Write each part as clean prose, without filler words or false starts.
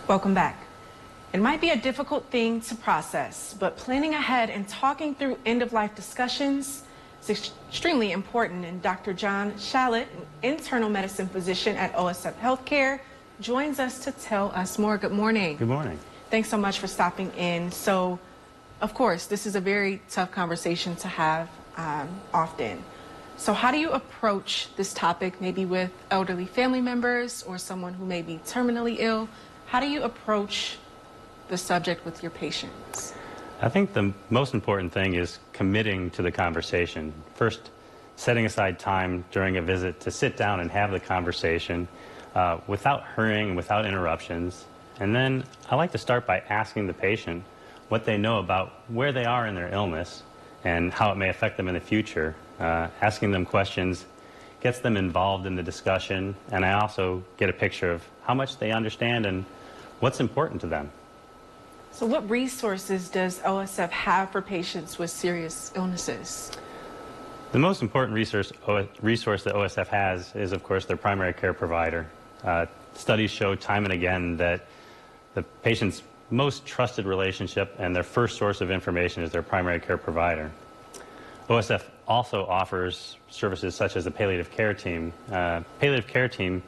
Welcome back. It might be a difficult thing to process, but planning ahead and talking through end-of-life discussions is extremely important. And Dr. John Shallett, an internal medicine physician at OSF HealthCare, joins us to tell us more. Good morning. Good morning. Thanks so much for stopping in. So, of course, this is a very tough conversation to have often. So how do you approach this topic, maybe with elderly family members or someone who may be terminally ill? How do you approach the subject with your patients? I think the most important thing is committing to the conversation. First, setting aside time during a visit to sit down and have the conversation without hurrying, without interruptions. And then I like to start by asking the patient what they know about where they are in their illness and how it may affect them in the future. Asking them questions gets them involved in the discussion, and I also get a picture of how much they understand and what's important to them. So what resources does OSF have for patients with serious illnesses? The most important resource that OSF has is, of course, their primary care provider. Studies show time and again that the patient's most trusted relationship and their first source of information is their primary care provider. OSF also offers services such as the palliative care team. Palliative care team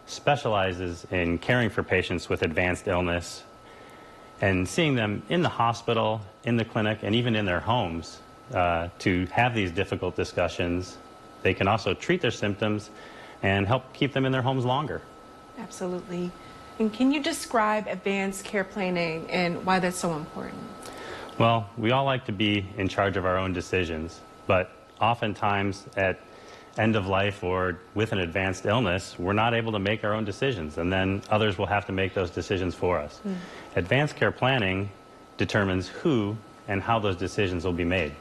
specializes in caring for patients with advanced illness and seeing them in the hospital, in the clinic, and even in their homes to have these difficult discussions. They can also treat their symptoms and help keep them in their homes longer. Absolutely. And can you describe advanced care planning and why that's so important? Well, we all like to be in charge of our own decisions, but oftentimes at end of life or with an advanced illness, we're not able to make our own decisions, and then others will have to make those decisions for us. Advanced care planning determines who and how those decisions will be made.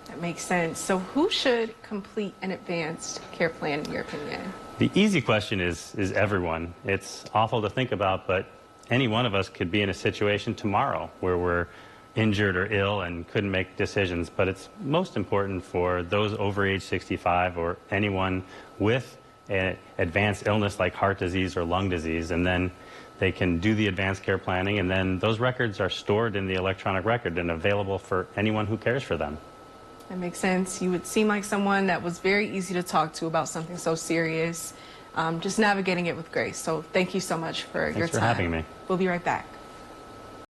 That makes sense. So who should complete an advanced care plan, in your opinion? The easy question is everyone. It's awful to think about, but any one of us could be in a situation tomorrow where we're injured or ill and couldn't make decisions, but it's most important for those over age 65 or anyone with an advanced illness like heart disease or lung disease, and then they can do the advanced care planning, and then those records are stored in the electronic record and available for anyone who cares for them. That makes sense. You would seem like someone that was very easy to talk to about something so serious, just navigating it with grace. So thank you so much for your time. Thanks for having me. We'll be right back.